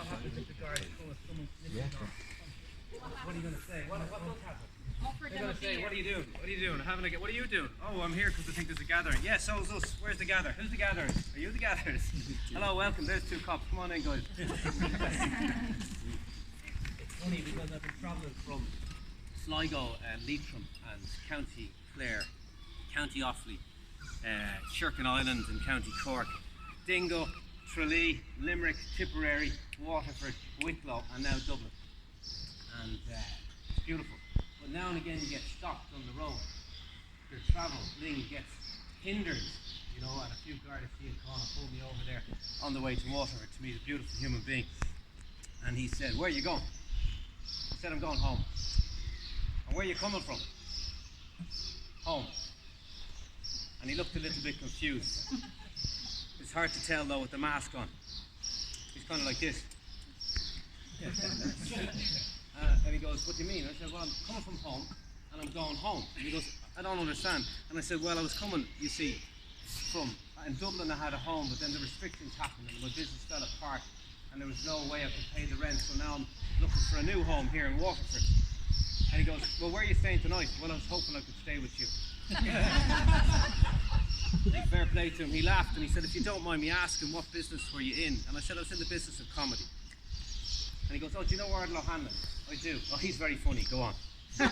what happens if the guard calls someone sniffing on? What are you going to say? What does happen? They're going to say, what are you doing? What are you doing? What are you doing? Oh, I'm here because I think there's a gathering. Yeah, so is us. Where's the gather? Who's the gatherers? Are you the gatherers? Hello, welcome. There's two cops. Come on in, guys. It's funny because I've been travelling from Sligo and Leitrim and County Clare, County Offaly, Sherkin Island and County Cork, Dingo, Tralee, Limerick, Tipperary, Waterford, Wicklow and now Dublin. And it's beautiful. But now and again you get stopped on the road. Your travelling gets hindered, you know, and a few Garda Síochána pulled me over there on the way to Waterford to meet a beautiful human being. And he said, where are you going? I said, I'm going home. And where are you coming from? Home. And he looked a little bit confused. It's hard to tell though with the mask on. He's kind of like this. And he goes, what do you mean? I said, well, I'm coming from home and I'm going home. And he goes, I don't understand. And I said, well, I was coming, you see, in Dublin I had a home, but then the restrictions happened and my business fell apart and there was no way I could pay the rent, so now I'm looking for a new home here in Waterford. And he goes, well, where are you staying tonight? Well, I was hoping I could stay with you. Fair play to him. He laughed and he said, if you don't mind me asking, what business were you in? And I said, I was in the business of comedy. And he goes, oh, do you know Ardal O'Hanlon? I do. Oh, he's very funny. Go on. And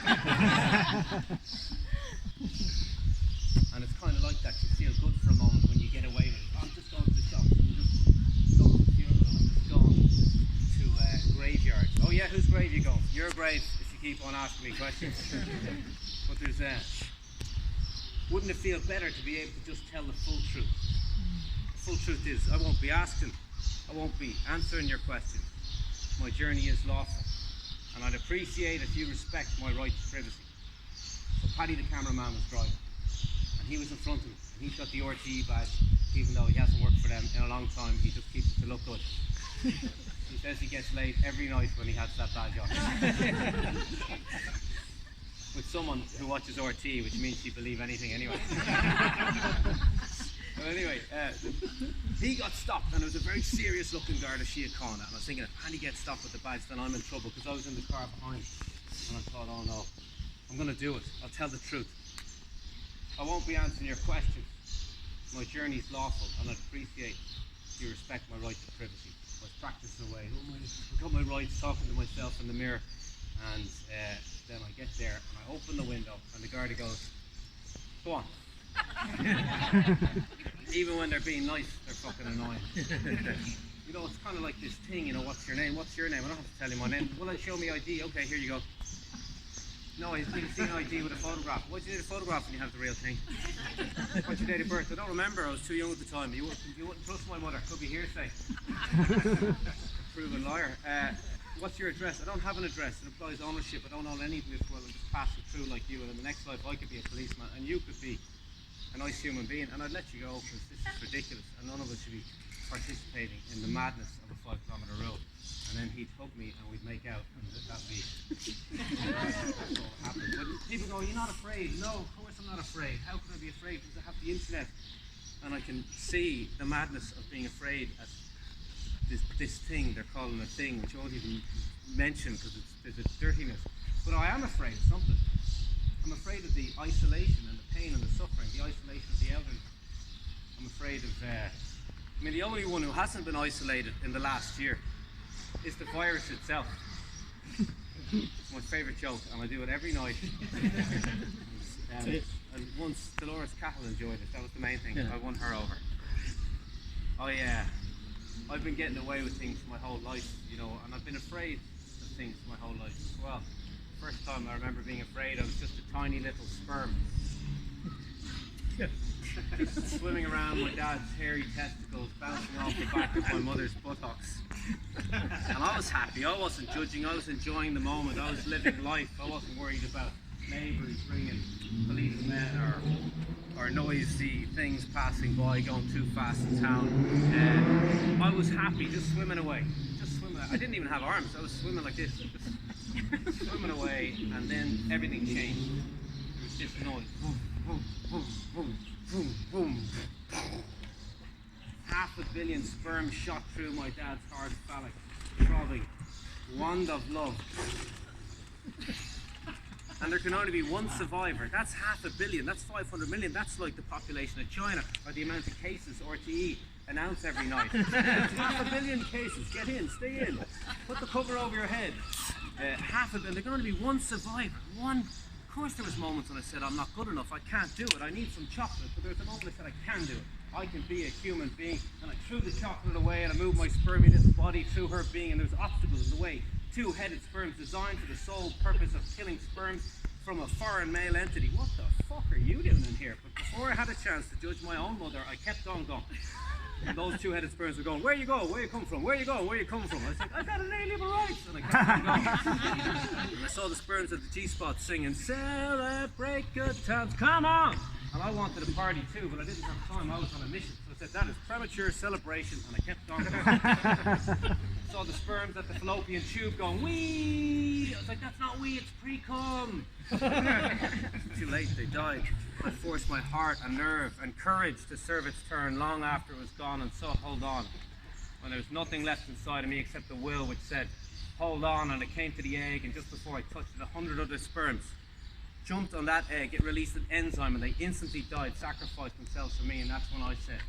it's kind of like that. You feel good for a moment when you get away with it. I'm just going to the shops. I'm just going to the funeral. I'm just going to graveyard. Oh yeah, whose grave are you going? Your grave, if you keep on asking me questions. But there's wouldn't it feel better to be able to just tell the full truth? The full truth is, I won't be asking, I won't be answering your questions. My journey is lawful, and I'd appreciate if you respect my right to privacy. So Paddy the cameraman was driving, and he was in front of me, and he's got the RTE badge, even though he hasn't worked for them in a long time, he just keeps it to look good. He says he gets late every night when he has that badge on. With someone who watches RT, which means you believe anything anyway. But anyway, he got stopped, and it was a very serious looking Garda Síochána, and I was thinking, if Paddy gets stopped with the badge, then I'm in trouble, because I was in the car behind, and I thought, oh no, I'm going to do it, I'll tell the truth. I won't be answering your questions. My journey's lawful, and I'd appreciate if you respect my right to privacy. I was practicing away, I've got my rights, talking to myself in the mirror, and then I get there and I open the window and the Garda goes, go on. Even when they're being nice, they're fucking annoying. You know, it's kind of like this thing, you know, what's your name? What's your name? I don't have to tell you my name. Will they show me ID? Okay, here you go. No, he's been seeing ID with a photograph. Why'd you need a photograph when you have the real thing? What's your date of birth? I don't remember, I was too young at the time. You wouldn't trust my mother, could be hearsay. Proven liar. What's your address? I don't have an address. It implies ownership. I don't own anything in this world. I'm just passing through like you. And in the next life, I could be a policeman, and you could be a nice human being. And I'd let you go because this is ridiculous, and none of us should be participating in the madness of a 5-kilometre road. And then he'd hug me, and we'd make out, and that'd be that's all that happened. But people go, "You're not afraid?" No, of course I'm not afraid. How could I be afraid? Because I have the internet, and I can see the madness of being afraid at this thing they're calling a thing, which I won't even mention because there's a dirtiness. But I am afraid of something. I'm afraid of the isolation and the pain and the suffering, the isolation of the elderly. I'm afraid of, I mean, the only one who hasn't been isolated in the last year is the virus itself. It's my favourite joke, and I do it every night. And once Dolores Cahill enjoyed it, that was the main thing. I won her over. I've been getting away with things my whole life, you know, and I've been afraid of things my whole life as well. First time I remember being afraid, I was just a tiny little sperm. Just swimming around my dad's hairy testicles, bouncing off the back of my mother's buttocks. And I was happy, I wasn't judging, I was enjoying the moment, I was living life, I wasn't worried about neighbours bringing policemen or noisy things passing by, going too fast in town. I was happy, just swimming away. I didn't even have arms, I was swimming like this, just swimming away, and then everything changed. There was this noise. Boom, boom, boom, boom, boom, boom. 500 million sperm shot through my dad's hard phallic. throbbing wand of love. And there can only be one survivor. That's 500 million, that's 500 million, that's like the population of China, or the amount of cases RTE announce every night. 500 million cases, get in, stay in, put the cover over your head. 500 million, there can only be one survivor, one. Of course there was moments when I said, I'm not good enough, I can't do it, I need some chocolate, but there was a moment I said, I can do it. I can be a human being, and I threw the chocolate away and I moved my spermy little body through her being, and there's obstacles in the way. Two-headed sperms designed for the sole purpose of killing sperms from a foreign male entity. What the fuck are you doing in here? But before I had a chance to judge my own mother, I kept on going. And those two-headed sperms were going, where you go, where you come from, where you go, where you come from. I was like, I've got inalienable rights. And I kept on going. And I saw the sperms at the G-spot singing, celebrate good times, come on. And I wanted a party too, but I didn't have time, I was on a mission. So I said, that is premature celebration, and I kept on going. Saw the sperms at the fallopian tube going, wee! I was like, that's not wee, it's pre-cum. Too late, they died. I forced my heart and nerve and courage to serve its turn long after it was gone, and so hold on. When there was nothing left inside of me except the will which said, hold on, and it came to the egg, and just before I touched it, 100 other sperms jumped on that egg. It released an enzyme, and they instantly died, sacrificed themselves for me, and that's when I said,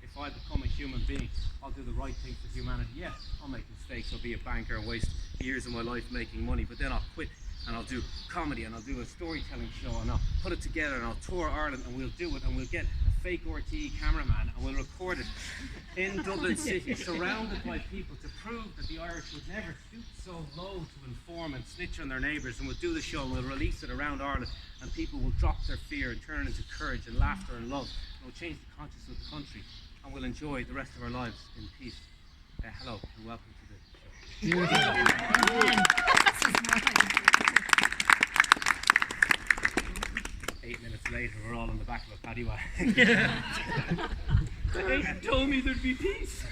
if I become a human being, I'll do the right thing for humanity. Yes, I'll make mistakes, I'll be a banker and waste years of my life making money, but then I'll quit and I'll do comedy and I'll do a storytelling show and I'll put it together and I'll tour Ireland and we'll do it and we'll get a fake RTE cameraman and we'll record it in Dublin City, surrounded by people to prove that the Irish would never stoop so low to inform and snitch on their neighbours, and we'll do the show and we'll release it around Ireland and people will drop their fear and turn it into courage and laughter and love, and we'll change the consciousness of the country and we'll enjoy the rest of our lives in peace. Hello and welcome to the show. 8 minutes later, we're all on the back of a paddy wagon. Aidan told me there'd be peace.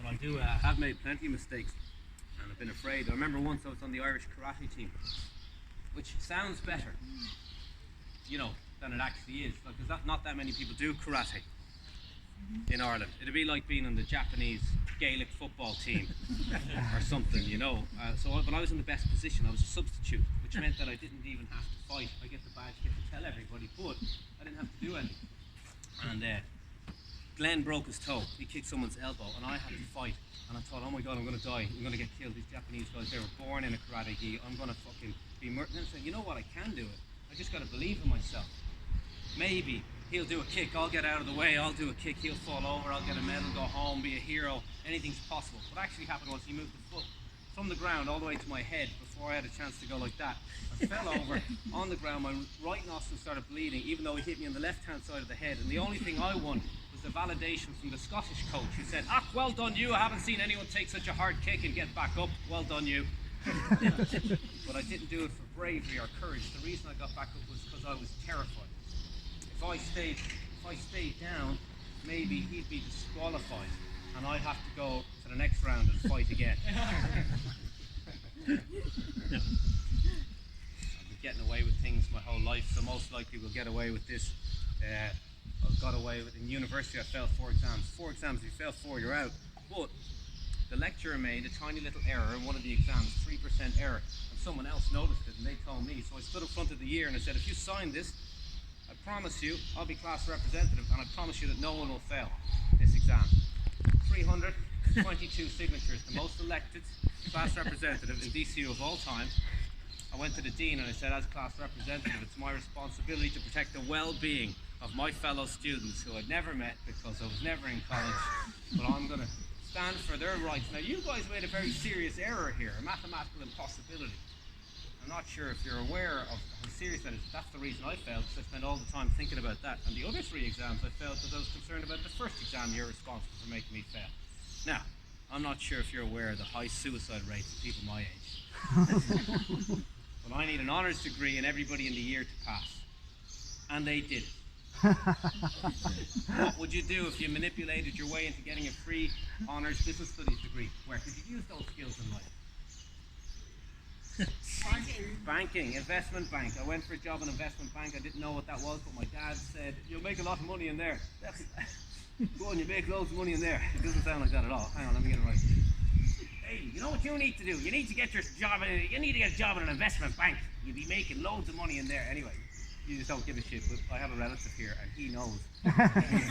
But I have made plenty of mistakes, and I've been afraid. I remember once I was on the Irish karate team, which sounds better, you know, than it actually is. Like, there's not that many people do karate in Ireland. It'd be like being on the Japanese Gaelic football team or something, you know. But I was in the best position. I was a substitute, which meant that I didn't even have to fight. I get the badge, get to tell everybody, but I didn't have to do anything. And Glenn broke his toe. He kicked someone's elbow, and I had to fight. And I thought, oh my God, I'm going to die. I'm going to get killed. These Japanese guys, they were born in a karate gi. I'm going to fucking be murdered. And I said, you know what? I can do it. I just got to believe in myself. Maybe he'll do a kick, I'll get out of the way, I'll do a kick, he'll fall over, I'll get a medal, go home, be a hero, anything's possible. What actually happened was he moved the foot from the ground all the way to my head before I had a chance to go like that. I fell over on the ground, my right nostril started bleeding, even though he hit me on the left-hand side of the head, and the only thing I won was the validation from the Scottish coach who said, well done you, I haven't seen anyone take such a hard kick and get back up, well done you. But I didn't do it for bravery or courage. The reason I got back up was because I was terrified. If I stayed down, maybe he'd be disqualified and I'd have to go to the next round and fight again. I've been getting away with things my whole life, so most likely we'll get away with this. I've got away with, in university I failed 4 exams. 4 exams, if you fail 4, you're out. But the lecturer made a tiny little error in one of the exams, 3% error, and someone else noticed it and they told me. So I stood in front of the year and I said, if you sign this, I promise you, I'll be class representative, and I promise you that no one will fail this exam. 322 signatures, the most elected class representative in DCU of all time. I went to the dean and I said, as class representative, it's my responsibility to protect the well-being of my fellow students who I'd never met because I was never in college, but I'm going to stand for their rights. Now, you guys made a very serious error here, a mathematical impossibility. I'm not sure if you're aware of how serious that is. That's the reason I failed, because I spent all the time thinking about that. And the other 3 exams I failed because I was concerned about the first exam you're responsible for making me fail. Now, I'm not sure if you're aware of the high suicide rates of people my age. But I need an honours degree and everybody in the year to pass. And they did it. What would you do if you manipulated your way into getting a free honours business studies degree? Where could you use those skills in life? Banking, investment bank. I went for a job in investment bank. I didn't know what that was, but my dad said, you'll make a lot of money in there. Go on, you make loads of money in there. It doesn't sound like that at all. Hang on, let me get it right. Hey, you know what you need to do? You need to get your job you need to get a job in an investment bank. You'll be making loads of money in there. Anyway, you just don't give a shit, but I have a relative here and he knows.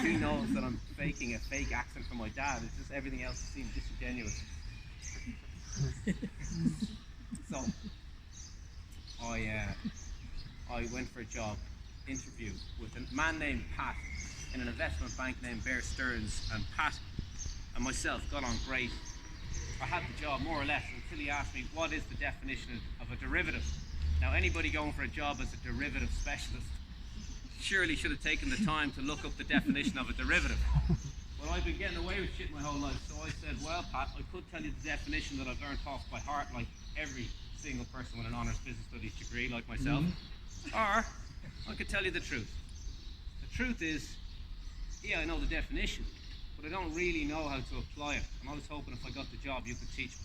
He knows that I'm faking a fake accent from my dad. It's just everything else seems disingenuous. So, I went for a job interview with a man named Pat in an investment bank named Bear Stearns, and Pat and myself got on great. I had the job more or less until he asked me what is the definition of a derivative. Now anybody going for a job as a derivative specialist surely should have taken the time to look up the definition of a derivative. Well, I've been getting away with shit my whole life, so I said, well Pat, I could tell you the definition that I've learned off by heart like every single person with an honours business studies degree like myself, or I could tell you the truth. The truth is, yeah, I know the definition, but I don't really know how to apply it, and I was hoping if I got the job you could teach me.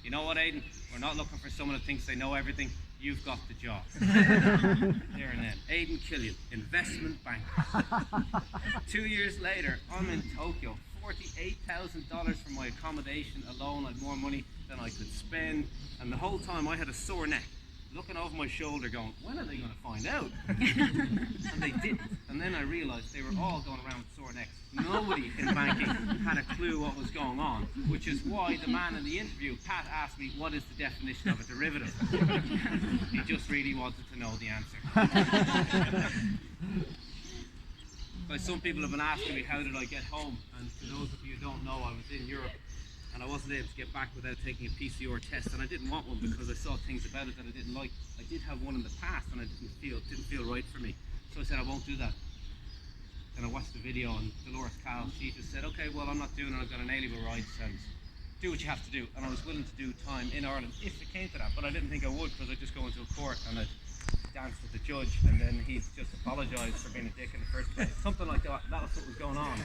You know what, Aidan? We're not looking for someone who thinks they know everything. You've got the job. There and then. Aidan Killin, investment banker. 2 years later, I'm in Tokyo. $48,000 for my accommodation alone. I had more money than I could spend. And the whole time I had a sore neck, looking over my shoulder going, when are they going to find out? And they didn't. And then I realized they were all going around with sore necks. Nobody in banking had a clue what was going on, which is why the man in the interview, Pat, asked me what is the definition of a derivative. He just really wanted to know the answer. But some people have been asking me how did I get home, and for those of you who don't know, I was in Europe and I wasn't able to get back without taking a PCR test, and I didn't want one because I saw things about it that I didn't like. I did have one in the past and it didn't feel right for me, so I said I won't do that. Then I watched the video and Dolores Cal, she just said, okay, well I'm not doing it, I've got inalienable rights and do what you have to do. And I was willing to do time in Ireland if it came to that, but I didn't think I would because I'd just go into a court and I'd dance with the judge and then he'd just apologise for being a dick in the first place. Something like that, that was what was going on.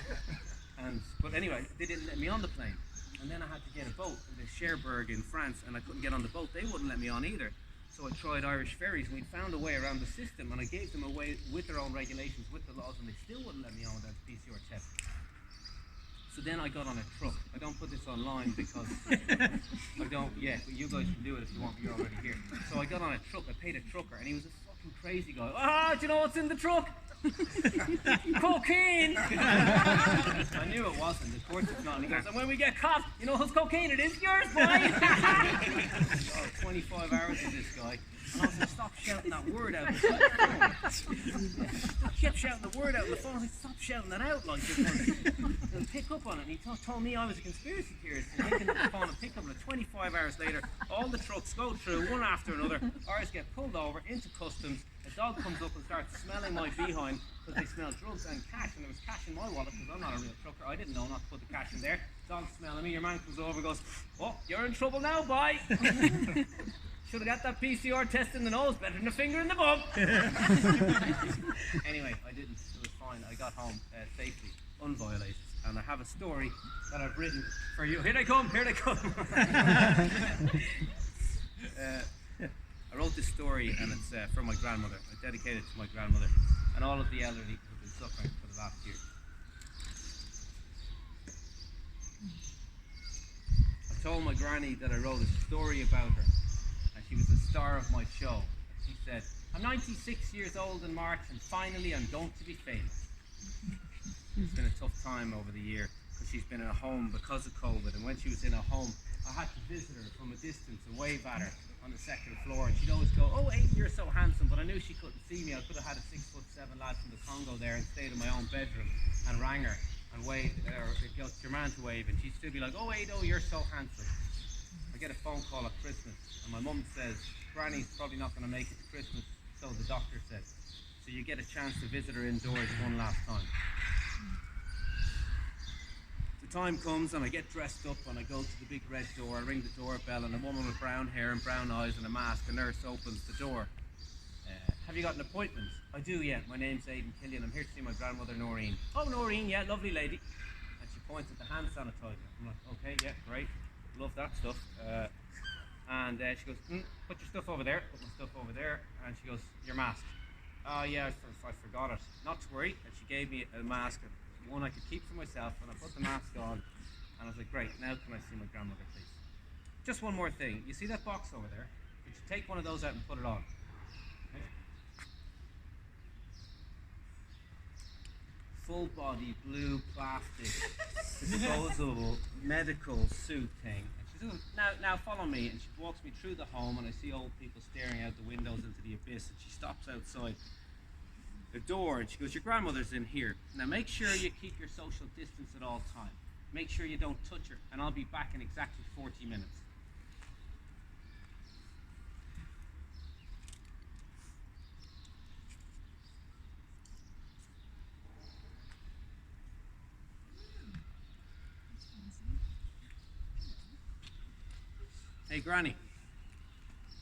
But anyway, they didn't let me on the plane. And then I had to get a boat in Cherbourg in France and I couldn't get on the boat. They wouldn't let me on either. So I tried Irish ferries and we'd found a way around the system and I gave them a way with their own regulations, with the laws, and they still wouldn't let me on without the PCR test. So then I got on a truck. I don't put this online because I don't, yeah, but you guys can do it if you want, you're already here. So I got on a truck, I paid a trucker and he was a fucking crazy guy. Ah, do you know what's in the truck? Cocaine! I knew it wasn't, of course it's not. And he goes, and when we get caught, you know whose cocaine it is? Yours, boy! Oh, 25 hours with this guy. And I was like, stop shouting that word out. I kept shouting the word out on the phone. I was like, stop shouting that out like this. And pick up on it. And he told me I was a conspiracy theorist. And taking up the phone and pick up on it. 25 hours later, all the trucks go through one after another. Ours get pulled over into customs. A dog comes up and starts smelling my behind because they smell drugs and cash. And there was cash in my wallet because I'm not a real trucker. I didn't know not to put the cash in there. Dog smelling me. Your man comes over and goes, oh, you're in trouble now, boy. Should have got that PCR test in the nose, better than a finger in the bum. Anyway, I didn't. It was fine. I got home safely, unviolated. And I have a story that I've written for you. Here they come, here they come. I wrote this story and it's for my grandmother. I dedicate it to my grandmother and all of the elderly who have been suffering for the last year. I told my granny that I wrote a story about her. She was the star of my show. She said, I'm 96 years old in March and finally I'm going to be famous. It's been a tough time over the year because she's been in a home because of COVID, and when she was in a home I had to visit her from a distance and wave at her on the second floor, and she'd always go, oh Aidan, you're so handsome, but I knew she couldn't see me. I could have had a 6'7" lad from the Congo there and stayed in my own bedroom and rang her and waved, or got your man to wave, and she'd still be like, oh Aidan, you're so handsome. I get a phone call at Christmas and my mum says, Granny's probably not going to make it to Christmas, so the doctor said. So you get a chance to visit her indoors one last time. The time comes and I get dressed up and I go to the big red door, I ring the doorbell, and a woman with brown hair and brown eyes and a mask, a nurse, opens the door. Have you got an appointment? I do, yeah. My name's Aidan Killin. I'm here to see my grandmother Noreen. Oh, Noreen, yeah, lovely lady. And she points at the hand sanitizer. I'm like, okay, yeah, great. Love that stuff. And she goes, put your stuff over there. Put my stuff over there. And she goes, your mask. Oh yeah, I forgot it. Not to worry. And she gave me a mask, one I could keep for myself. And I put the mask on. And I was like, great, now can I see my grandmother, please? Just one more thing. You see that box over there? Could you take one of those out and put it on? Right? Full body, blue plastic, disposable medical suit thing. And she says, now follow me. And she walks me through the home, and I see old people staring out the windows into the abyss. And she stops outside the door, and she goes, your grandmother's in here. Now make sure you keep your social distance at all times. Make sure you don't touch her, and I'll be back in exactly 40 minutes. Hey, Granny.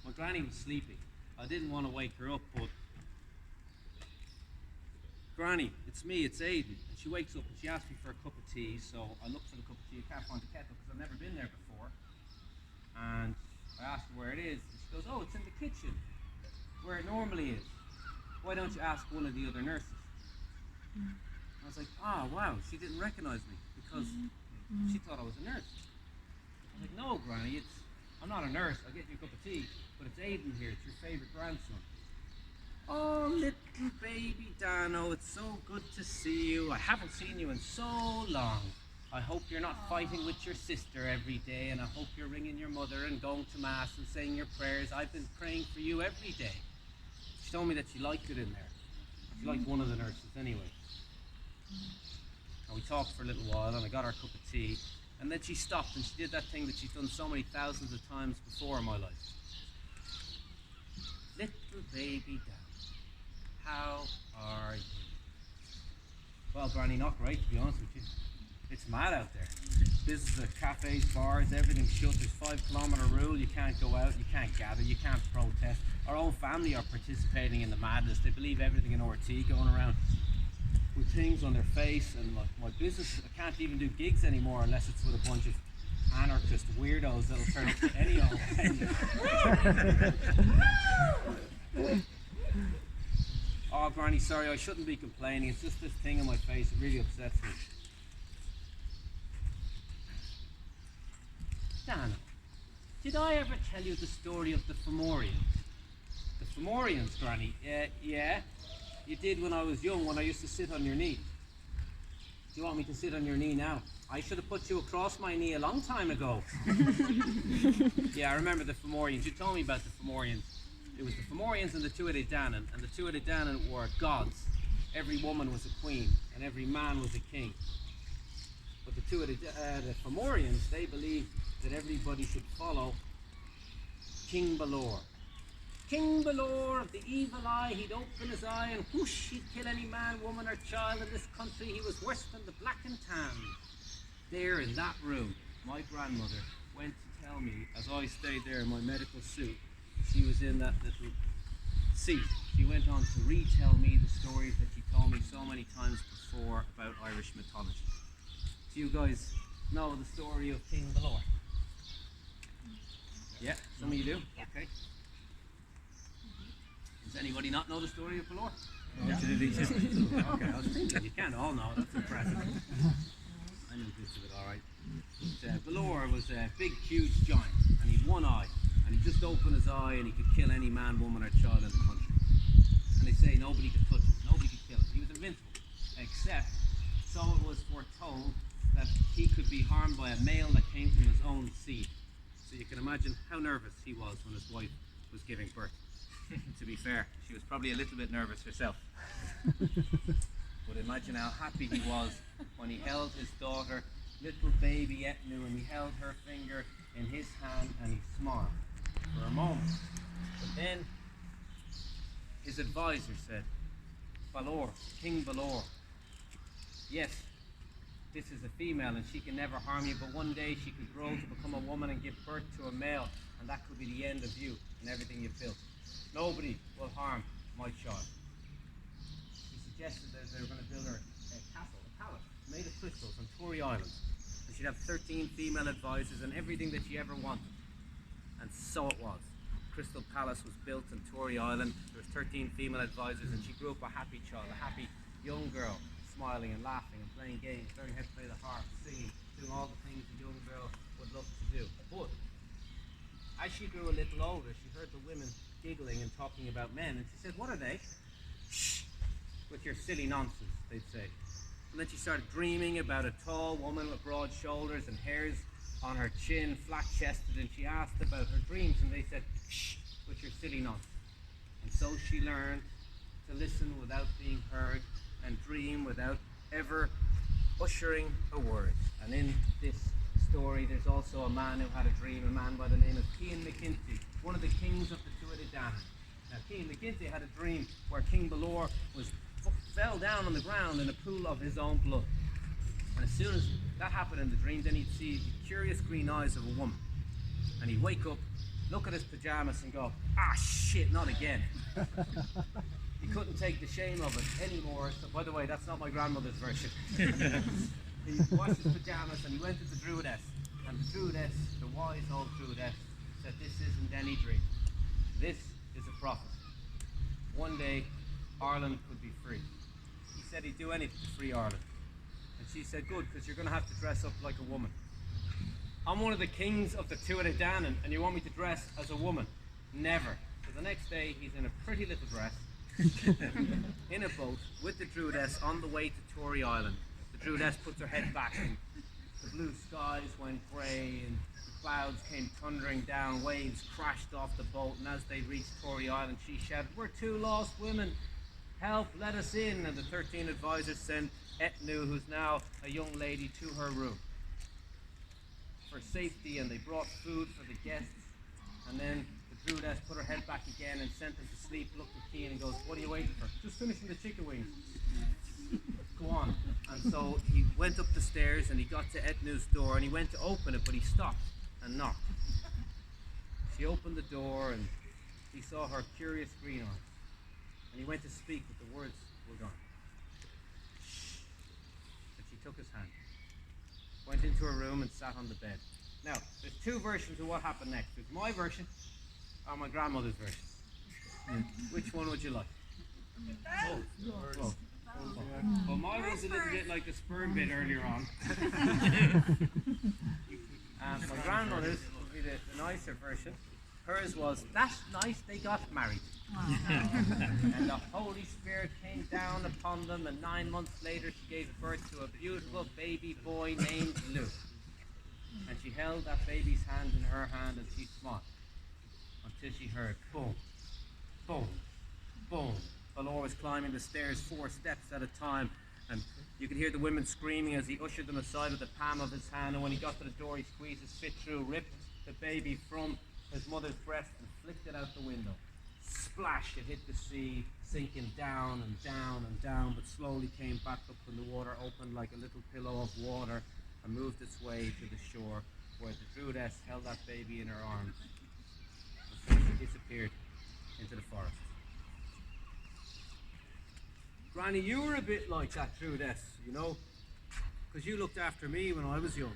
My Granny was sleeping. I didn't want to wake her up, but... Granny, it's me, it's Aidan. And she wakes up and she asks me for a cup of tea, so I look for the cup of tea. I can't find the kettle because I've never been there before. And I asked her where it is, and she goes, oh, it's in the kitchen, where it normally is. Why don't you ask one of the other nurses? I was like, wow, she didn't recognize me because she thought I was a nurse. I was like, no, Granny, I'm not a nurse, I'll get you a cup of tea, but it's Aidan here, it's your favourite grandson. Oh, little baby Dano, it's so good to see you. I haven't seen you in so long. I hope you're not fighting with your sister every day, and I hope you're ringing your mother and going to mass and saying your prayers. I've been praying for you every day. She told me that she liked it in there. She liked one of the nurses anyway. And we talked for a little while, and I got her a cup of tea, and then she stopped and she did that thing that she's done so many thousands of times before in my life. Little baby Dan, how are you? Well, Granny, not great to be honest with you. It's mad out there. Businesses, cafes, bars, everything's shut. There's 5-kilometre rule. You can't go out, you can't gather, you can't protest. Our own family are participating in the madness. They believe everything in RT going around with things on their face, and like my business, I can't even do gigs anymore unless it's with a bunch of anarchist weirdos that'll turn up to any old venue. Oh, Granny, sorry, I shouldn't be complaining. It's just this thing on my face. It really upsets me. Dano, did I ever tell you the story of the Fomorians? The Fomorians, Granny? Yeah. You did when I was young, when I used to sit on your knee. Do you want me to sit on your knee now? I should have put you across my knee a long time ago. Yeah, I remember the Fomorians. You told me about the Fomorians. It was the Fomorians and the Tuatha Danann, and the Tuatha Danann were gods. Every woman was a queen, and every man was a king. But the Fomorians, they believed that everybody should follow King Balor. King Balor of the evil eye, he'd open his eye and whoosh, he'd kill any man, woman or child in this country. He was worse than the Black and Tan. There in that room, my grandmother went to tell me, as I stayed there in my medical suit, she was in that little seat. She went on to retell me the stories that she told me so many times before about Irish mythology. Do you guys know the story of King Balor? Yeah, some of you do? Okay. Does anybody not know the story of Balor? Yeah. Okay, I was thinking you can't all know. That's impressive. I know bits of it, all right. But, Balor was a big, huge giant, and he'd one eye, and he'd just open his eye, and he could kill any man, woman, or child in the country. And they say nobody could touch him, nobody could kill him. He was invincible, except so it was foretold that he could be harmed by a male that came from his own seed. So you can imagine how nervous he was when his wife was giving birth. To be fair, she was probably a little bit nervous herself. But imagine how happy he was when he held his daughter, little baby Etnu, and he held her finger in his hand and he smiled for a moment. But then his advisor said, Balor, King Balor, yes, this is a female and she can never harm you, but one day she could grow to become a woman and give birth to a male, and that could be the end of you and everything you've built. Nobody will harm my child. He suggested that they were going to build her a castle, a palace, made of crystals on Tory Island. And she'd have 13 female advisors and everything that she ever wanted. And so it was. Crystal Palace was built in Tory Island. There was 13 female advisors, and she grew up a happy child, a happy young girl, smiling and laughing and playing games, learning how to play the harp, singing, doing all the things a young girl would love to do. But as she grew a little older, she heard the women giggling and talking about men, and she said, "What are they?" "Shh, with your silly nonsense," they'd say. And then she started dreaming about a tall woman with broad shoulders and hairs on her chin, flat-chested, and she asked about her dreams, and they said, "Shh, with your silly nonsense." And so she learned to listen without being heard and dream without ever uttering a word. And in this story, there's also a man who had a dream, a man by the name of Aidan Killin, one of the kings of the Tuatha Dé Danann. Now, Aidan Killin had a dream where King Balor fell down on the ground in a pool of his own blood. And as soon as that happened in the dream, then he'd see the curious green eyes of a woman. And he'd wake up, look at his pajamas and go, "Ah, shit, not again." He couldn't take the shame of it anymore. So, by the way, that's not my grandmother's version. He washed his pajamas and he went to the druidess. And the druidess, the wise old druidess, said, "This isn't any dream. This is a prophecy. One day, Ireland could be free." He said he'd do anything to free Ireland. And she said, "Good, because you're going to have to dress up like a woman. I'm one of the kings of the Tuatha Dé Danann, and you want me to dress as a woman? Never." So the next day, he's in a pretty little dress, in a boat, with the druidess on the way to Tory Island. The druidess puts her head back, and the blue skies went grey, and the clouds came thundering down, waves crashed off the boat, and as they reached Tory Island, she shouted, "We're two lost women. Help, let us in." And the 13 advisors sent Etnu, who's now a young lady, to her room for safety, and they brought food for the guests. And then the druidess put her head back again and sent them to sleep, looked at Cian and goes, "What are you waiting for?" "Just finishing the chicken wings." "Go on." And so he went up the stairs and he got to Etnu's door and he went to open it, but he stopped and knocked. She opened the door and he saw her curious green eyes. And he went to speak, but the words were gone. But she took his hand, went into her room and sat on the bed. Now, there's two versions of what happened next. There's my version or my grandmother's version. Which one would you like? Both. Well, mine was a little bit like the sperm bit earlier on. And my grandmother's would be the nicer version. Hers was, "That's nice, they got married." And the Holy Spirit came down upon them, and 9 months later she gave birth to a beautiful baby boy named Luke. And she held that baby's hand in her hand and she smiled until she heard boom, boom, boom. Balor was climbing the stairs 4 steps at a time, and you could hear the women screaming as he ushered them aside with the palm of his hand, and when he got to the door he squeezed his fit through, ripped the baby from his mother's breast and flicked it out the window. Splash, it hit the sea, sinking down and down and down, but slowly came back up when the water opened like a little pillow of water and moved its way to the shore, where the druidess held that baby in her arms before she disappeared into the forest. Granny, you were a bit like that druidess, you know, because you looked after me when I was young.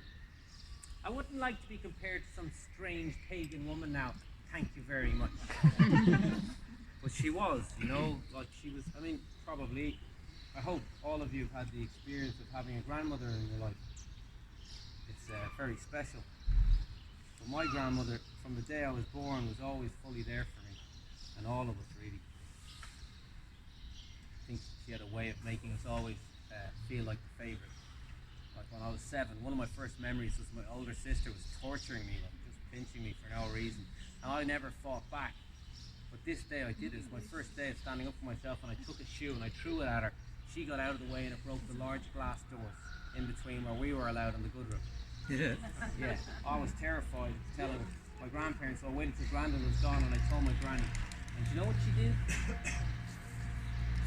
I wouldn't like to be compared to some strange pagan woman now, thank you very much. But she was, you know, like she was, I mean, probably, I hope all of you have had the experience of having a grandmother in your life. It's very special. But my grandmother, from the day I was born, was always fully there for me, and all of us really. I think she had a way of making us always feel like the favourite. Like when I was 7, one of my first memories was my older sister was torturing me, like just pinching me for no reason, and I never fought back. But this day I did. It was my first day of standing up for myself, and I took a shoe and I threw it at her. She got out of the way and it broke the large glass doors in between where we were allowed and the good room. Yeah, I was terrified telling my grandparents, so I waited till Grandad was gone and I told my granny. And do you know what she did?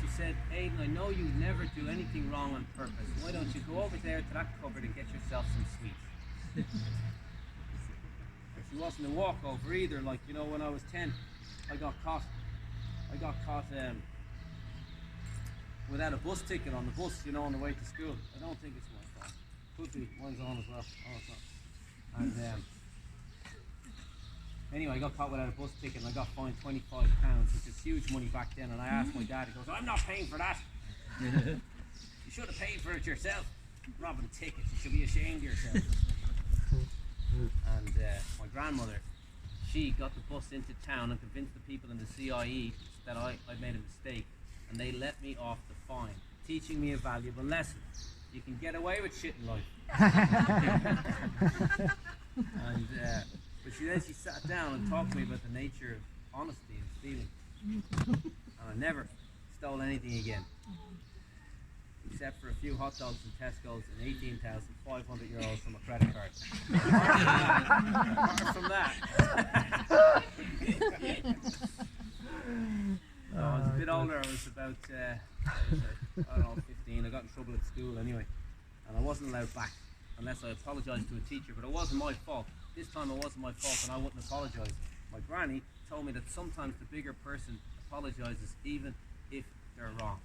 She said, "Aidan, I know you never do anything wrong on purpose. Why don't you go over there to that cupboard and get yourself some sweets?" She wasn't a walkover either. Like, you know, when I was 10, I got caught without a bus ticket on the bus, you know, on the way to school. I don't think it's my fault. Could be. Mine's on as well. Oh, it's not. And Anyway, I got caught without a bus ticket and I got fined £25, which is huge money back then. And I asked my dad, he goes, I'm not paying for that. You should have paid for it yourself. Robbing tickets, you should be ashamed of yourself. And my grandmother, she got the bus into town and convinced the people in the CIE that I made a mistake. And they let me off the fine, teaching me a valuable lesson. You can get away with shit in life. And but she sat down and talked to me about the nature of honesty and stealing. And I never stole anything again, except for a few hot dogs in Tesco's and 18,500 euros from a credit card. Apart from that. I was a bit older. I was about, I don't know, 15. I got in trouble at school anyway, and I wasn't allowed back unless I apologised to a teacher. But it wasn't my fault. This time it wasn't my fault, and I wouldn't apologise. My granny told me that sometimes the bigger person apologises even if they're wrong.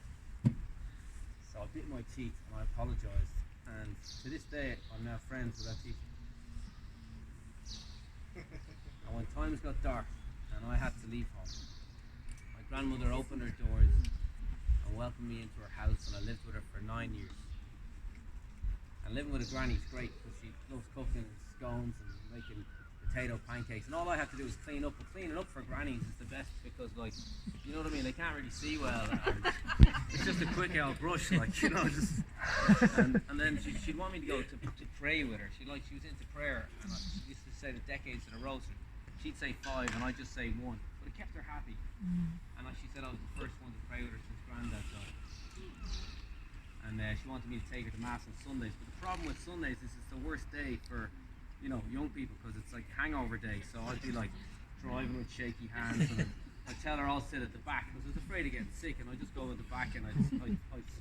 So I bit my teeth and I apologised, and to this day I'm now friends with that teacher. And when times got dark and I had to leave home, my grandmother opened her doors and welcomed me into her house, and I lived with her for 9 years. And living with a granny is great because she loves cooking scones and making potato pancakes, and all I have to do is clean up. But cleaning up for grannies is the best because, like, you know what I mean, they can't really see well, and it's just a quick old brush, like, you know, just and then she'd want me to go to pray with her. She was into prayer, and I used to say the decades in a row, so she'd say 5 and I'd just say 1, but it kept her happy. And she said I was the first one to pray with her since Granddad died, and she wanted me to take her to mass on Sundays. But the problem with Sundays is it's the worst day for, you know, young people, because it's like hangover day. So I'd be like driving with shaky hands, and I'd tell her I'll sit at the back because I was afraid of getting sick, and I'd just go at the back and I'd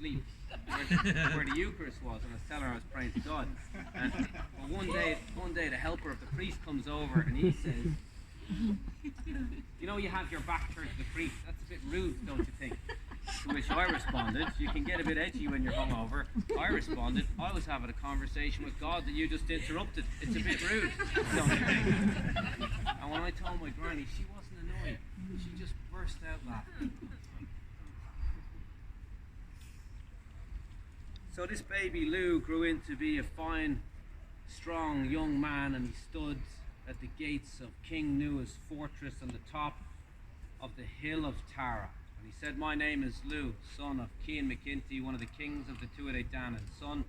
sleep where the Eucharist was, and I'd tell her I was praying to God. And well, one day the helper of the priest comes over and he says, you know, you have your back turned to the priest. That's a bit rude, don't you think? To which I responded, you can get a bit edgy when you're hungover. I responded, I was having a conversation with God that you just interrupted. It's a bit rude, don't you think? And when I told my granny, she wasn't annoyed. She just burst out laughing. So this baby Lou grew into be a fine, strong young man, and he stood at the gates of King Nua's fortress on the top of the hill of Tara. And he said, my name is Lou, son of Cian McKinty, one of the kings of the Tuatha Danann, son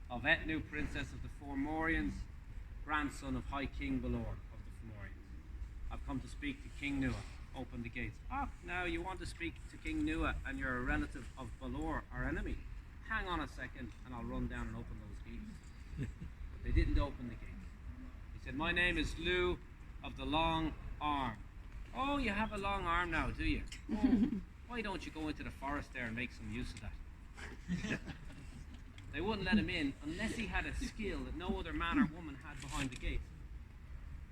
of Etnu, princess of the Fomorians, grandson of High King Balor of the Fomorians. I've come to speak to King Nua. Open the gates. Ah, now you want to speak to King Nua and you're a relative of Balor, our enemy. Hang on a second and I'll run down and open those gates. But they didn't open the gates. He said, my name is Lou of the Long Arm. Oh, you have a long arm now, do you? Oh, why don't you go into the forest there and make some use of that? They wouldn't let him in unless he had a skill that no other man or woman had behind the gates.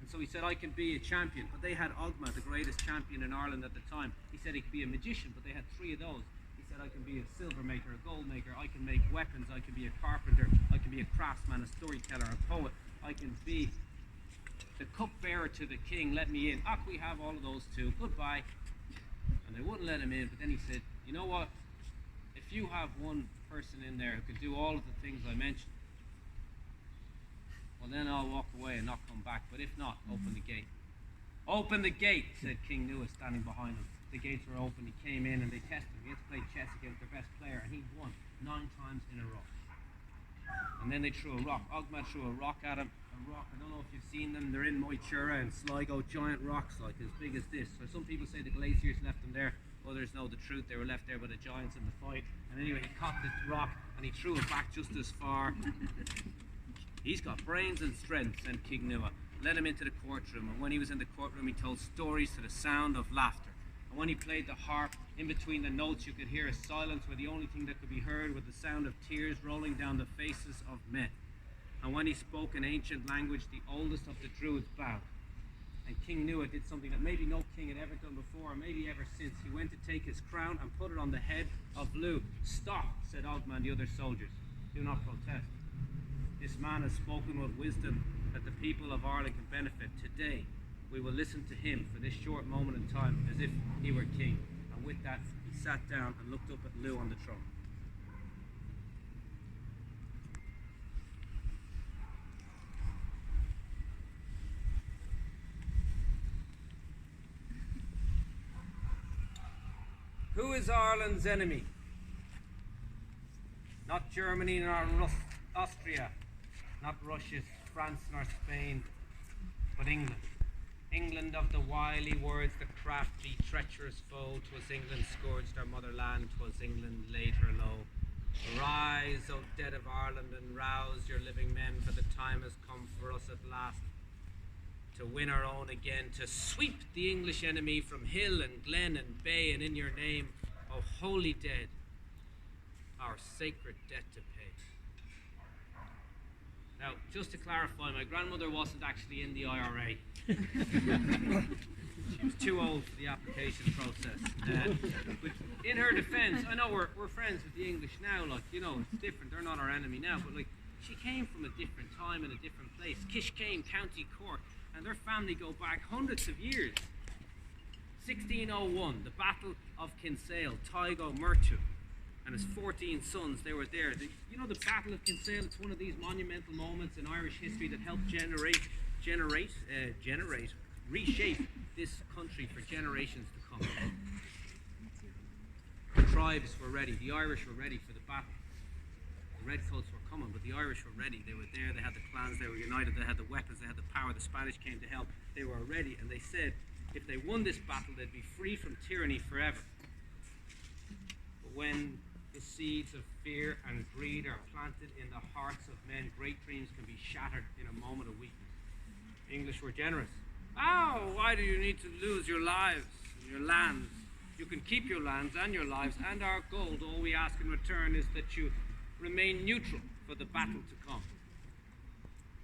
And so he said, I can be a champion. But they had Ogma, the greatest champion in Ireland at the time. He said he could be a magician, but they had 3 of those. He said, I can be a silver maker, a gold maker, I can make weapons, I can be a carpenter, I can be a craftsman, a storyteller, a poet, I can be the cupbearer to the king, let me in. We have all of those too, goodbye. And they wouldn't let him in, but then he said, you know what, if you have one person in there who could do all of the things I mentioned, well then I'll walk away and not come back, but if not, open the gate. Open the gate, said King Nua standing behind him. The gates were open, he came in and they tested him. He had to play chess against their best player, and he won 9 times in a row. And then they threw a rock. Ogma threw a rock at him. A rock, I don't know if you've seen them, they're in Moitura and Sligo, giant rocks like as big as this. So some people say the glaciers left them there, others know the truth, they were left there by the giants in the fight. And anyway, he caught the rock and he threw it back just as far. He's got brains and strength, said King Nua. Led him into the courtroom, and when he was in the courtroom he told stories to the sound of laughter. And when he played the harp, in between the notes you could hear a silence where the only thing that could be heard was the sound of tears rolling down the faces of men. And when he spoke an ancient language, the oldest of the Druids bowed. And King Nua did something that maybe no king had ever done before, or maybe ever since. He went to take his crown and put it on the head of Lou. Stop, said Ogma and the other soldiers. Do not protest. This man has spoken with wisdom that the people of Ireland can benefit. Today, we will listen to him for this short moment in time as if he were king. And with that, he sat down and looked up at Lou on the throne. Who is Ireland's enemy? Not Germany nor Austria, not Russia, France nor Spain, but England. England of the wily words, the crafty, treacherous foe. 'Twas England scourged our motherland, 'twas England laid her low. Arise, O dead of Ireland, and rouse your living men, for the time has come for us at last to win our own again, to sweep the English enemy from hill and glen and bay, and in your name, O holy dead, our sacred debt to pay. Now, just to clarify, my grandmother wasn't actually in the IRA. She was too old for the application process. But in her defence, I know we're friends with the English now, like, you know, it's different, they're not our enemy now, but like, she came from a different time and a different place. Kishkane, County Cork, and their family go back hundreds of years. 1601, the Battle of Kinsale, Tygo Murtu and his 14 sons, they were there. You know, the Battle of Kinsale, it's one of these monumental moments in Irish history that helped reshape this country for generations to come. The tribes were ready, the Irish were ready for the battle. The redcoats were coming, but the Irish were ready. They were there, they had the clans, they were united, they had the weapons, they had the power. The Spanish came to help. They were ready, and they said if they won this battle, they'd be free from tyranny forever. But when the seeds of fear and greed are planted in the hearts of men, great dreams can be shattered in a moment of weakness. The English were generous. Oh, why do you need to lose your lives and your lands? You can keep your lands and your lives and our gold. All we ask in return is that you remain neutral for the battle to come.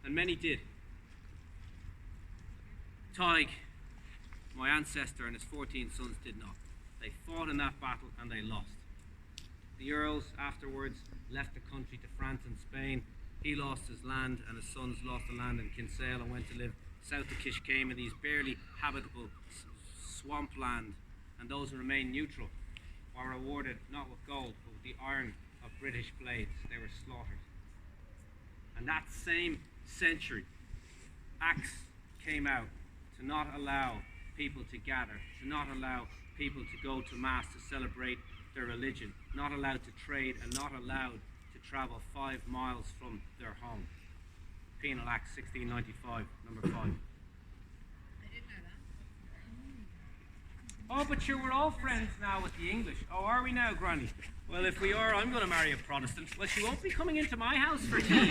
And many did. Tig, my ancestor, and his 14 sons did not. They fought in that battle and they lost. The earls afterwards left the country to France and Spain. He lost his land and his sons lost the land in Kinsale and went to live south of Kishkane in these barely habitable swampland. And those who remained neutral were rewarded not with gold but with the iron of British blades. They were slaughtered. And that same century, Acts came out to not allow people to gather, to not allow people to go to mass to celebrate their religion, not allowed to trade, and not allowed to travel 5 miles from their home. Penal Act 1695, number 5. I didn't know that. Oh, but we're all friends now with the English. Oh, are we now, Granny? Well, if we are, I'm going to marry a Protestant. Well, she won't be coming into my house for tea.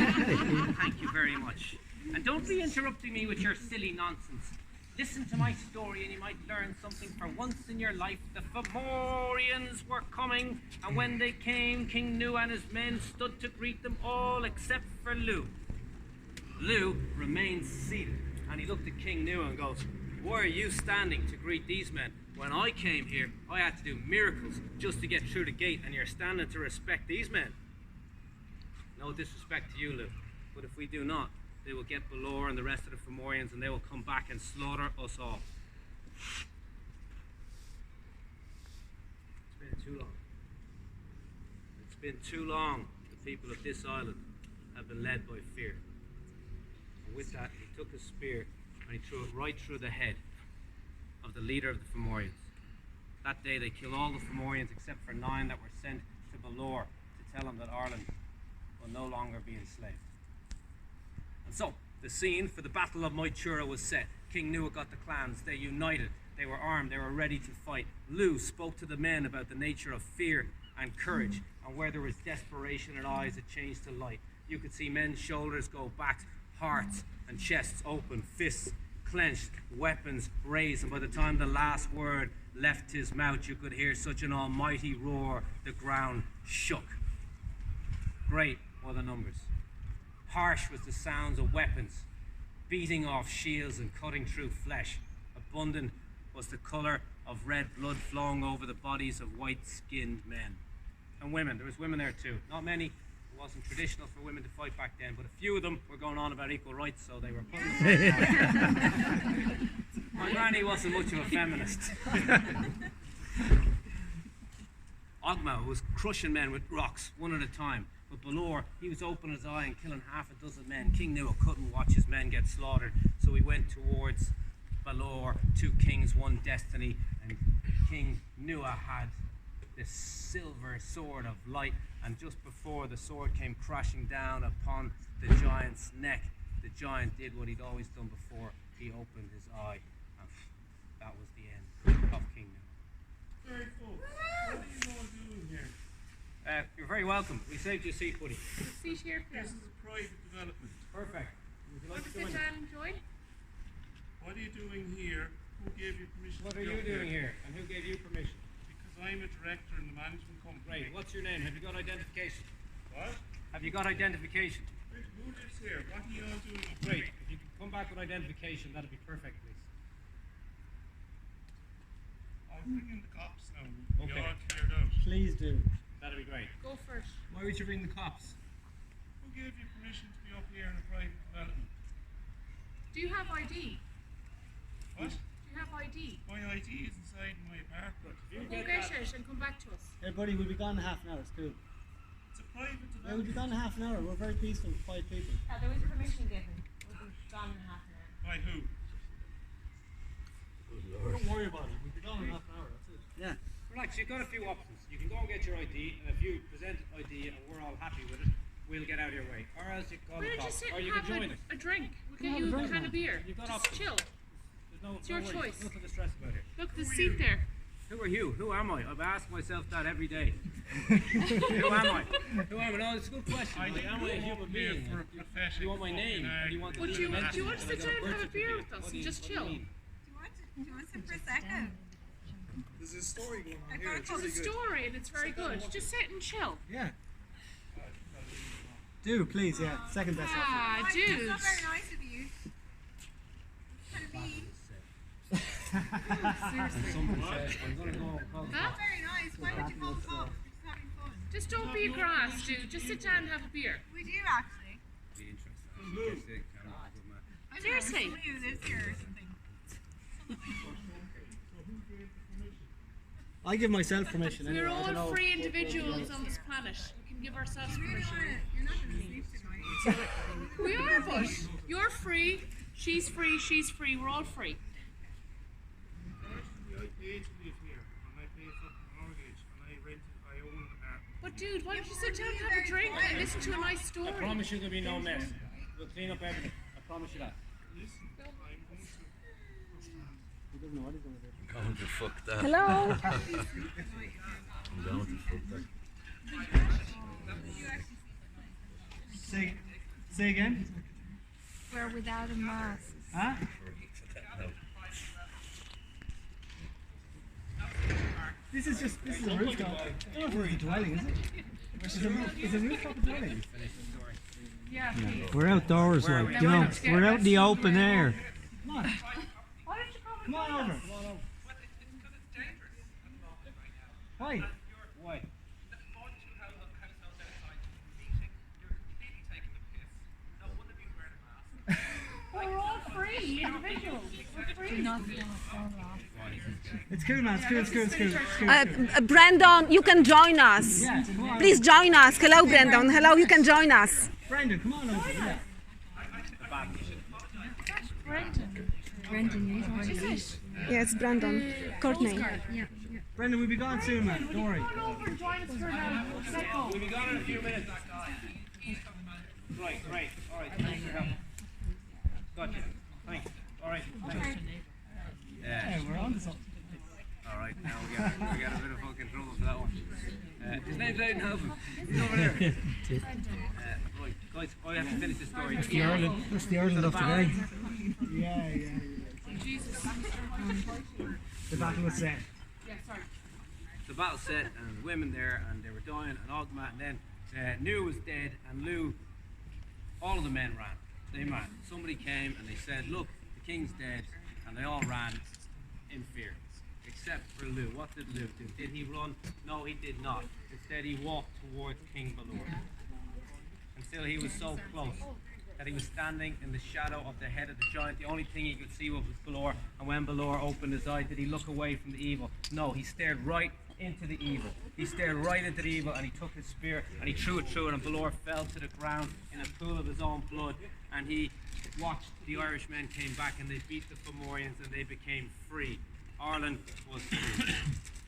Thank you very much. And don't be interrupting me with your silly nonsense. Listen to my story and you might learn something for once in your life. The Fomorians were coming, and when they came, King New and his men stood to greet them all except for Lou. Lou remained seated, and he looked at King New and goes, "Why are you standing to greet these men? When I came here, I had to do miracles just to get through the gate, and you're standing to respect these men." No disrespect to you, Lou, but if we do not, they will get Balor and the rest of the Fomorians, and they will come back and slaughter us all. It's been too long. It's been too long. The people of this island have been led by fear. And with that, he took his spear and he threw it right through the head of the leader of the Fomorians. That day they killed all the Fomorians except for 9 that were sent to Balor to tell him that Ireland will no longer be enslaved. And so, the scene for the Battle of Moytura was set. King Nua got the clans, they united, they were armed, they were ready to fight. Lou spoke to the men about the nature of fear and courage, and where there was desperation in eyes, it changed to light. You could see men's shoulders go back, hearts and chests open, fists clenched, weapons raised, and by the time the last word left his mouth, you could hear such an almighty roar, the ground shook. Great were the numbers. Harsh was the sounds of weapons beating off shields and cutting through flesh. Abundant was the colour of red blood flowing over the bodies of white-skinned men. And women, there was women there too. Not many. It wasn't traditional for women to fight back then, but a few of them were going on about equal rights, so they were putting My granny wasn't much of a feminist. Ogma was crushing men with rocks, one at a time. But Balor, he was opening his eye and killing half a dozen men. King Nua couldn't watch his men get slaughtered, so he went towards Balor, 2 kings, 1 destiny, and King Nua had this silver sword of light, and just before the sword came crashing down upon the giant's neck, the giant did what he'd always done before. He opened his eye, and that was the end of King Nua. Very cool. What are you all doing here? You're very welcome. We saved you a seat, buddy. The seat here, This please. is a private development. Perfect. Would you like Want to to sit join us? down and join? What are you doing here? Who gave you permission What to are be you up doing here? And who gave you permission? Because I'm a director in the management company. Great. What's your name? Have you got identification? What? Have you got identification? Who lives here? What are you all doing up Great. here? If you could come back with identification, that'd be perfect, please. I'll bring in the cops now. Okay. You're all cleared out. Please do. That'd be great. Go first. Why would you bring the cops? Who gave you permission to be up here in a private development? Do you have ID? What? Do you have ID? My ID is inside my apartment. If you Go get get that, it and come back to us. Hey buddy, we'll be gone in half an hour, it's cool. It's a private Yeah, we'll be development. gone in half an hour. We're very peaceful, 5 people. There was permission given. We'll be gone in half an hour. By who? Don't worry about it. We'll be gone in half an hour, that's it. Yeah. relax. You've got a few options. You can go and get your ID, and if you present ID and we're all happy with it, we'll get out of your way. Or else you can call Why the don't you cops, sit or and you can have join us. a drink? We'll Come get on, you a drink, can man. of beer. You've got Just options. chill. There's no, It's no your worries. choice. Nothing to stress about here. Look, there's a seat there. Who are you? Who am I? I've asked myself that every day. Who am I? Who am I? No, it's a good question. I Like, didn't am I a go human up here being? for a pathetic Do you want my name? fucking And do you want the But legal do you entity? want to And I sit got a down and birth have a beer certificate. with us What and do you- just what do you chill? mean? Do you want some prosecco? There's a story going on I here. got It's There's a really good. story and it's very good. Just sit and chill. Yeah. Do, please, yeah. Second best option. Ah, That's dude. not very nice of you. Kind of mean. Seriously. Someone said, I'm going to go and call the Huh? Not very nice. Why would you call the cops? We're just having fun. Just don't be a grass, dude. Just sit down and have a beer. We do actually. Be interesting. I don't Seriously. know, somebody who lives here or something. I give myself permission anyway. We're I don't all know. free individuals on this planet. We can give ourselves You're permission. not going to sleep tonight. We are, but you're free. She's free. She's free. We're all free. Actually, I paid to live here, and I pay fucking mortgage, and I own an apartment. But dude, why don't you sit down and have a drink and listen to a nice I story? promise you there'll be no mess. We'll clean up everything. I promise you that. Listen, I'm going to. He doesn't know what he's going to do. I'm going to fuck that. Hello. I'm going to fuck that. Say again? We're without a mask. Huh? This is a rooftop. I don't know if it's a dwelling, is it? Is a rooftop a dwelling? Finish the story. Yeah, please. We're outdoors, Where are like, we? you know, Let's get we're out in the arrested. open air. Come on. Why don't you Come on over. Why? Why? We're all free individuals. We're free. It's cool, man. It's cool. Brandon, you can join us. Yeah, come on. Please join us. Hello, Brandon. Hello, you can join us. Brendan, come on over. Yeah. Yes, Brandon. Courtney. Brendan, we'll be gone soon, man. Don't worry. Come over and join us for now. We'll be gone in a few minutes. Right, right. All right. Thanks for your help. Gotcha. Thanks. All right. Thanks. Yeah, we're on to something. All right. Now we got a bit of fucking trouble for that one. His name's Aidan Killin. He's over there. Right, guys. I have to finish this story. That's the Ireland of today. Yeah. Jesus. The battle was set. Yeah, sorry. The battle set, and the women there, and they were dying, and Ogma, and then Nu was dead, and Lou, all of the men ran. They ran. Somebody came and they said, look, the king's dead, and they all ran in fear. Except for Lou. What did Lou do? Did he run? No, he did not. Instead, he walked towards King Balor. Until he was so close that he was standing in the shadow of the head of the giant. The only thing he could see was Balor, and when Balor opened his eye, did he look away from the evil? No, he stared right into the evil. He stared right into the evil, and he took his spear and he threw it through it, and Balor fell to the ground in a pool of his own blood, and he watched the Irishmen came back and they beat the Fomorians and they became free. Ireland was free.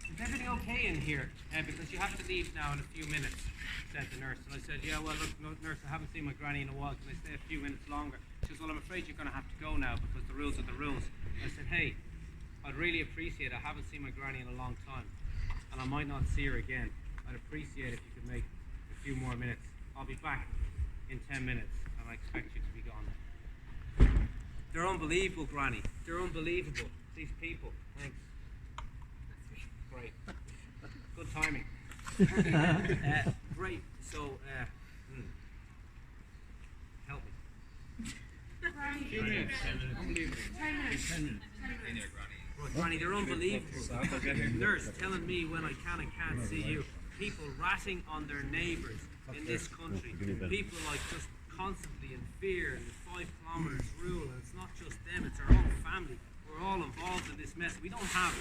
Is everything okay in here? Because you have to leave now in a few minutes, said the nurse. And I said, yeah, well, look, no, nurse, I haven't seen my granny in a while. Can I stay a few minutes longer? She says, well, I'm afraid you're going to have to go now because the rules are the rules. And I said, hey, I'd really appreciate it. I haven't seen my granny in a long time, and I might not see her again. I'd appreciate if you could make a few more minutes. I'll be back in 10 minutes, and I expect you to be gone. They're unbelievable, Granny. They're unbelievable. These people. Thanks. Great. Good timing. Great. So, help me. Few minutes. 10 minutes. Right, Granny, they're unbelievable. Nurse telling me when I can and can't see you. People ratting on their neighbours in this country. People like just constantly in fear, and the 5 kilometres rule, and it's not just them, it's our own family. We're all involved in this mess. We don't have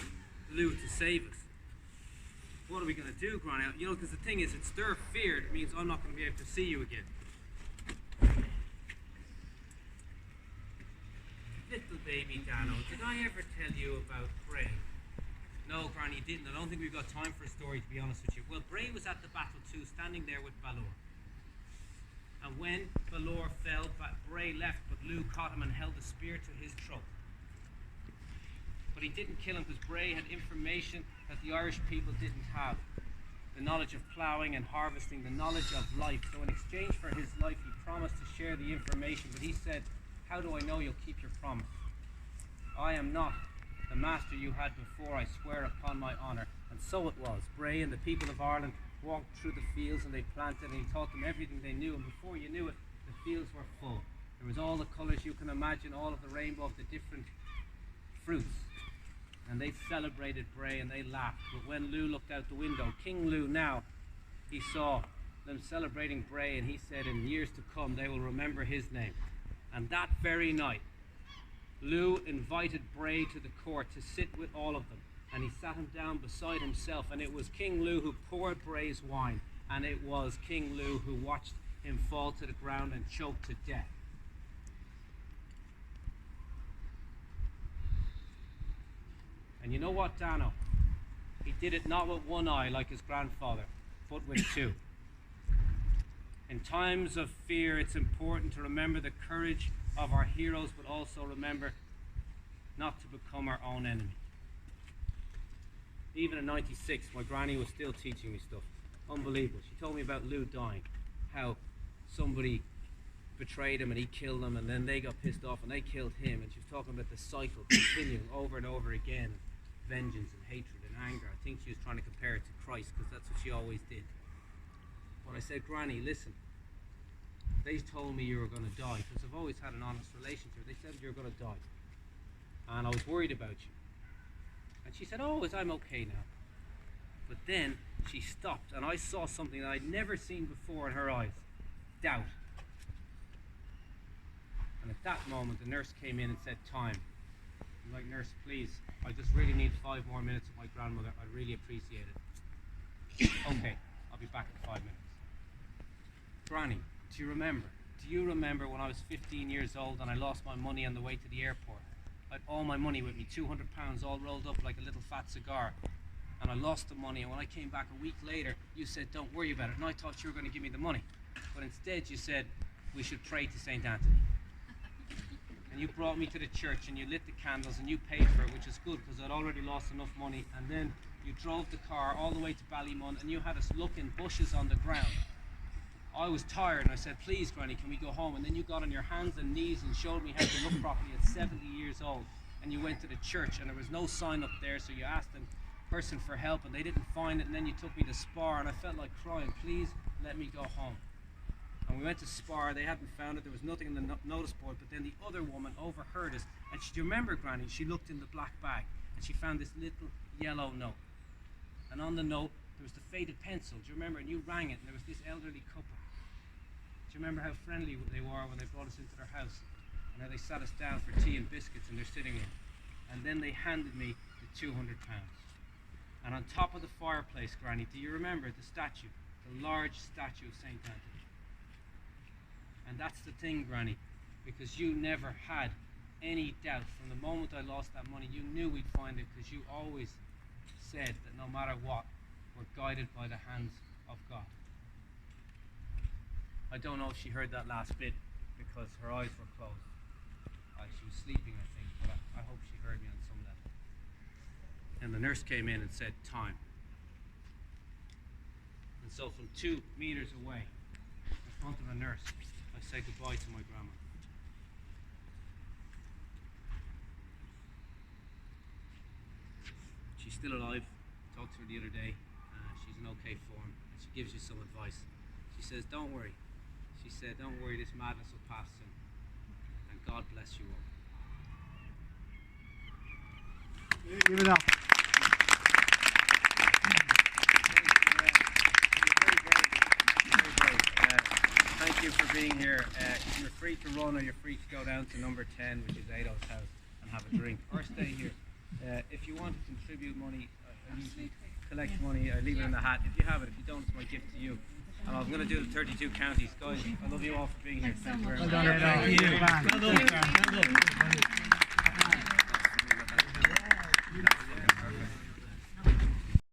Lou to save us. What are we going to do, Granny? You know, because the thing is, it's their fear that means I'm not going to be able to see you again. Little baby Dano, did I ever tell you about Bray? No, Granny, you didn't. I don't think we've got time for a story, to be honest with you. Well, Bray was at the battle too, standing there with Balor. And when Balor fell, Bray left, but Lou caught him and held the spear to his throat. But he didn't kill him because Bray had information that the Irish people didn't have. The knowledge of ploughing and harvesting, the knowledge of life. So in exchange for his life, he promised to share the information, but he said, how do I know you'll keep your promise? I am not the master you had before, I swear upon my honour. And so it was. Bray and the people of Ireland walked through the fields and they planted, and he taught them everything they knew, and before you knew it, the fields were full. There was all the colours you can imagine, all of the rainbow of the different fruits. And they celebrated Bray and they laughed. But when Lou looked out the window, King Lou now, he saw them celebrating Bray, and he said in years to come they will remember his name. And that very night, Lou invited Bray to the court to sit with all of them. And he sat him down beside himself, and it was King Lou who poured Bray's wine, and it was King Lou who watched him fall to the ground and choke to death. And you know what, Dano? He did it not with one eye like his grandfather, but with 2. In times of fear, it's important to remember the courage of our heroes, but also remember not to become our own enemy. Even in '96, my granny was still teaching me stuff. Unbelievable. She told me about Lou dying, how somebody betrayed him and he killed them, and then they got pissed off and they killed him, and she was talking about the cycle continuing over and over again, vengeance and hatred and anger. I think she was trying to compare it to Christ, because that's what she always did. But I said, Granny, listen, they told me you were going to die, because I've always had an honest relationship. They said you were going to die, and I was worried about you. And she said, oh, I'm okay now. But then she stopped, and I saw something that I'd never seen before in her eyes. Doubt. And at that moment, the nurse came in and said, time. I'm like, nurse, please, I just really need 5 more minutes with my grandmother. I'd really appreciate it. Okay, I'll be back in 5 minutes. Granny, do you remember when I was 15 years old and I lost my money on the way to the airport? I had all my money with me, £200 all rolled up like a little fat cigar. And I lost the money, and when I came back a week later, you said, don't worry about it. And I thought you were going to give me the money. But instead you said, we should pray to St. Anthony. And you brought me to the church and you lit the candles and you paid for it, which is good because I'd already lost enough money. And then you drove the car all the way to Ballymun and you had us looking bushes on the ground. I was tired and I said, please, Granny, can we go home? And then you got on your hands and knees and showed me how to look properly at 70 years old. And you went to the church and there was no sign up there, so you asked a person for help and they didn't find it, and then you took me to Spar and I felt like crying, please let me go home. And we went to Spar, they hadn't found it, there was nothing in the notice board, but then the other woman overheard us, and do you remember, Granny, she looked in the black bag and she found this little yellow note. And on the note there was the faded pencil, do you remember? And you rang it and there was this elderly couple. Do you remember how friendly they were when they brought us into their house? And how they sat us down for tea and biscuits in their sitting room. And then they handed me the £200. And on top of the fireplace, Granny, do you remember the statue? The large statue of St. Anthony. And that's the thing, Granny, because you never had any doubt. From the moment I lost that money, you knew we'd find it, because you always said that no matter what, we're guided by the hands of God. I don't know if she heard that last bit, because her eyes were closed. She was sleeping, I think, but I hope she heard me on some level. And the nurse came in and said, time. And so from 2 meters away, in front of the nurse, I said goodbye to my grandma. She's still alive. I talked to her the other day. She's in okay form, and she gives you some advice. She says, don't worry. She said, don't worry, this madness will pass soon. And God bless you all. Give it up. Thank you for being here. You're free to run, or you're free to go down to number 10, which is Aidan's house, and have a drink, or stay here. If you want to contribute money, I usually collect money. I leave it in the hat. If you have it, if you don't, it's my gift to you. And I'm going to do the 32 counties. Guys, I love you all for being here. Thank you very much. Well done, Aidan. Well done.